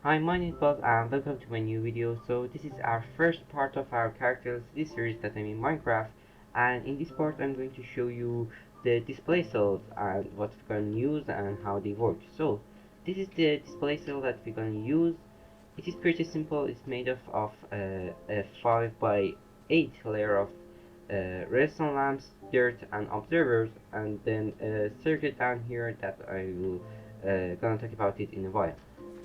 Hi, my name is Buzz and welcome to my new video. So this is our first part of our characters this series that I'm in Minecraft, and in this part I'm going to show you the display cells and what we're going to use and how they work. So this is the display cell that we're going to use. It is pretty simple. It's made of a 5 by 8 layer of redstone lamps, dirt and observers, and then a circuit down here that I will gonna talk about it in a while.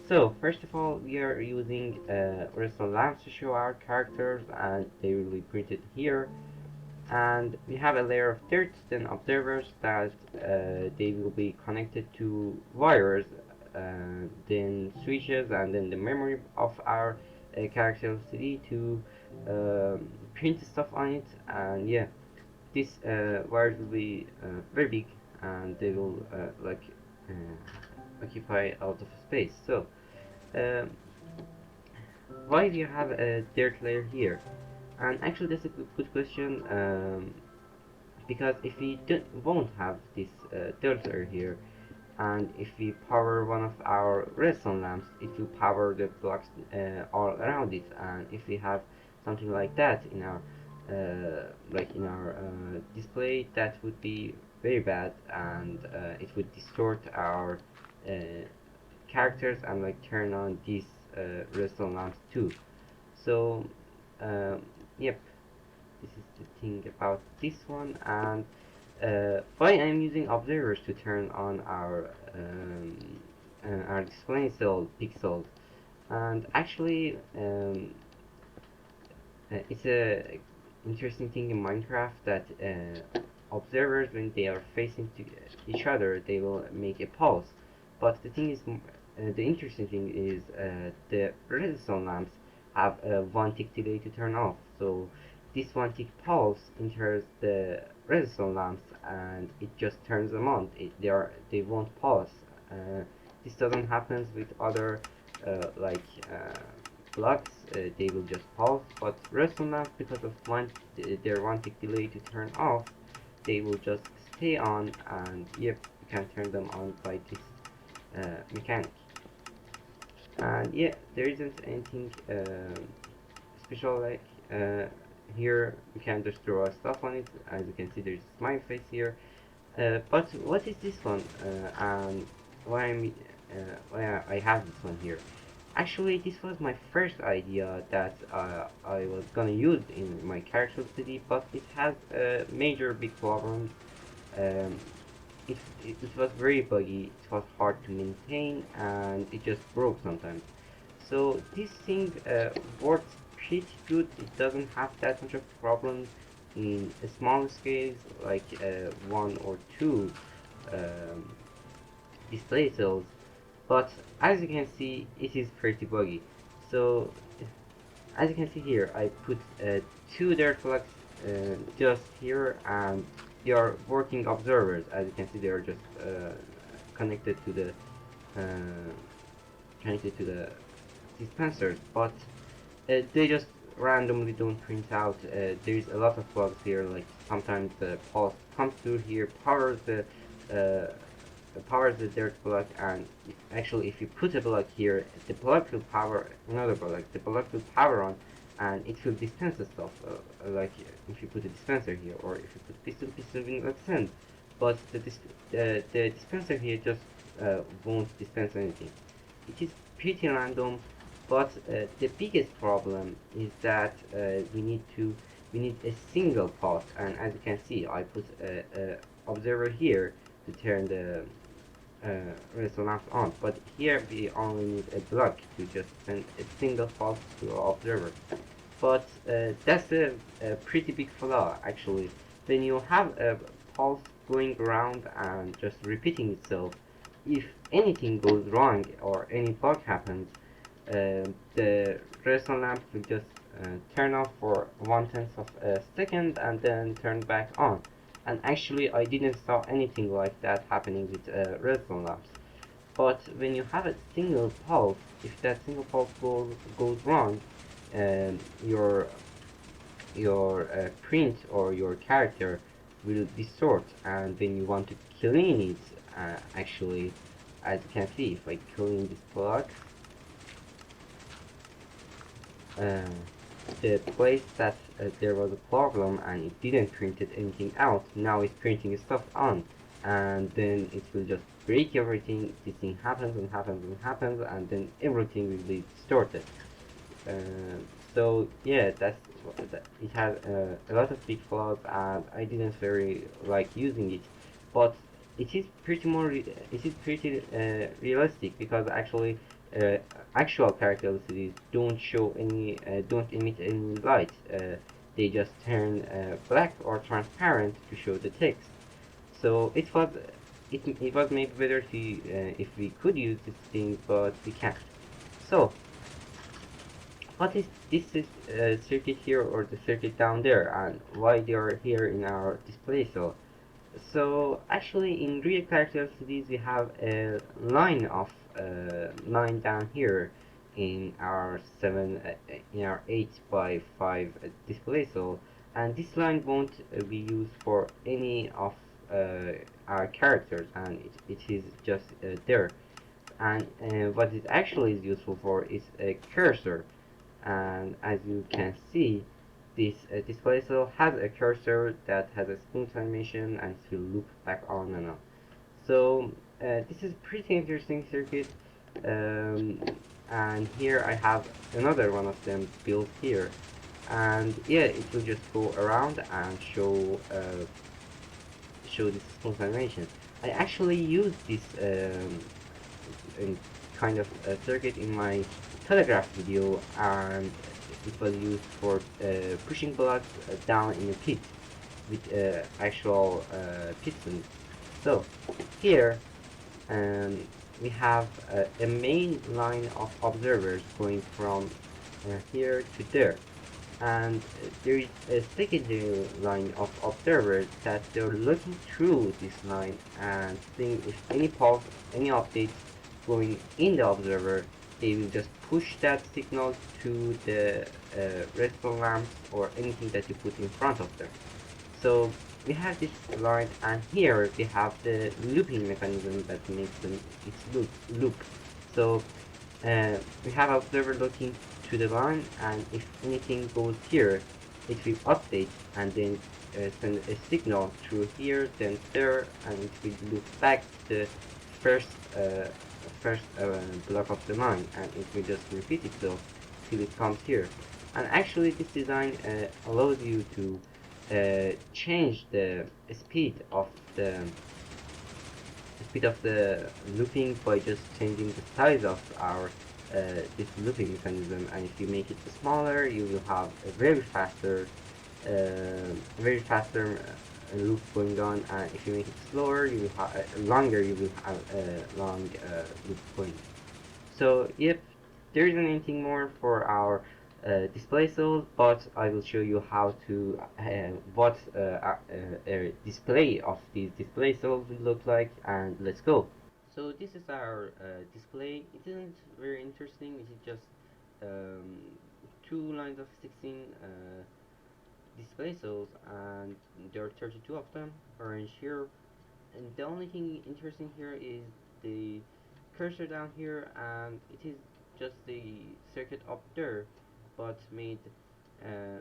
So, first of all, we are using redstone lamps to show our characters, and they will be printed here. And we have a layer of dirt, then observers that they will be connected to wires, then switches, and then the memory of our character CD to print stuff on it. And yeah, these wires will be very big, and they will occupy a lot of space. So. Um, why do you have a dirt layer here? And actually, that's a good question. Because if we won't have this dirt layer here, and if we power one of our redstone lamps, it will power the blocks all around it. And if we have something like that in our display, that would be very bad, and it would distort our uh, characters and turn on these redstone lamps too. So, um, yep, this is the thing about this one. And why I'm using observers to turn on our display cell pixels. And actually, it's a interesting thing in Minecraft that observers, when they are facing to each other, they will make a pulse. But the thing is, the interesting thing is the redstone lamps have a one tick delay to turn off. So this one tick pulse enters the redstone lamps and it just turns them on. They won't pulse. This doesn't happen with other uh, like. Uh, blocks, they will just pause, but redstone lamps, because of their one tick delay to turn off, they will just stay on, and yep, you can turn them on by this mechanic. And yeah, there isn't anything special uh, here. You can just draw stuff on it. As you can see, there's a smiley face here. But what is this one? And why I have this one here? Actually, this was my first idea that I was gonna use in my character study, but it has a major big problem. Um, it was very buggy, it was hard to maintain, and it just broke sometimes. So this thing works pretty good. It doesn't have that much of problems in a small scales like one or two um, display cells, but as you can see, it is pretty buggy. So as you can see here, I put two dirt blocks just here, and they are working observers. As you can see, they are just connected to the uh, dispensers, but they just randomly don't print out. There's a lot of bugs here. Like sometimes the pulse comes through here, uh, powers the dirt block, and actually if you put a block here, the block will power another block. The block will power on, and it will dispense the stuff. If you put a dispenser here, or if you put piston will not send. But the dispenser here just won't dispense anything. It is pretty random, but the biggest problem is that we need a single path, and as you can see, I put a observer here to turn the resonance on, but here we only need a block to just send a single pulse to our observer. But that's a pretty big flaw actually. When you have a pulse going around and just repeating itself, if anything goes wrong or any bug happens, the redstone lamp will just turn off for 1/10 of a second and then turn back on. And actually, I didn't saw anything like that happening with redstone lamps. But when you have a single pulse, if that single pulse goes wrong, your print or your character will distort, and when you want to clean it, actually, as you can see, if I clean this block, uh, the place that there was a problem and it didn't print anything out, now it's printing stuff on, and then it will just break everything. This thing happens and happens and happens, and then everything will be distorted. So yeah, it has a lot of big flaws, and I didn't very like using it, but it is pretty realistic, because actually uh, actual character LCDs don't emit any light. They just turn black or transparent to show the text. So it was maybe better to if we could use this thing, but we can't. So what is this circuit here or the circuit down there, and why they are here in our display? So actually in real character LCDs we have a line down here in our 8 by 5 display cell, and this line won't be used for any of our characters, and it is just there. And what it actually is useful for is a cursor, and as you can see, this display cell has a cursor that has a smooth animation and it will loop back on and on. So this is pretty interesting circuit, um, and here I have another one of them built here, and yeah, it will just go around and show this smooth animation. I actually used this in kind of circuit in my telegraph video, and it was used for pushing blocks down in a pit with actual pistons. So here we have a main line of observers going from here to there, and there is a secondary line of observers that they're looking through this line and seeing if any pulse, any updates going in the observer, they will just push that signal to the redstone lamps or anything that you put in front of them. So we have this line, and here we have the looping mechanism that makes its loop. So we have observer looking to the line, and if anything goes here, it will update and then send a signal through here, then there, and it will loop back to the first uh, block of the line, and it will just repeat itself till it comes here. And actually, this design allows you to change the speed of the looping by just changing the size of our this looping mechanism. And if you make it smaller, you will have a very faster loop going on, and if you make it slower, you will have longer. You will have a long loop going. So yep, there isn't anything more for our display cells, but I will show you how to what a display of these display cells will look like, and let's go. So this is our display. It isn't very interesting. It is just um, two lines of 16 display cells, and there are 32 of them arranged here. And the only thing interesting here is the cursor down here, and it is just the circuit up there, but made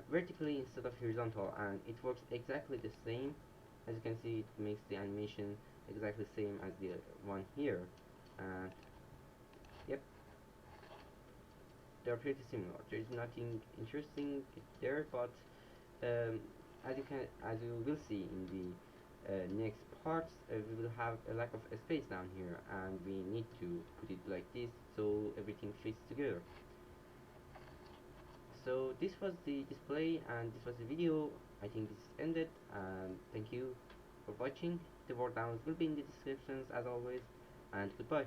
vertically instead of horizontal, and it works exactly the same. As you can see, it makes the animation exactly the same as the one here. And yep, they're pretty similar. There is nothing interesting there, but um, as you will see in the next parts, we will have a lack of space down here, and we need to put it like this so everything fits together. So this was the display, and this was the video. I think this is ended. Thank you for watching. The more downs will be in the descriptions as always, and goodbye.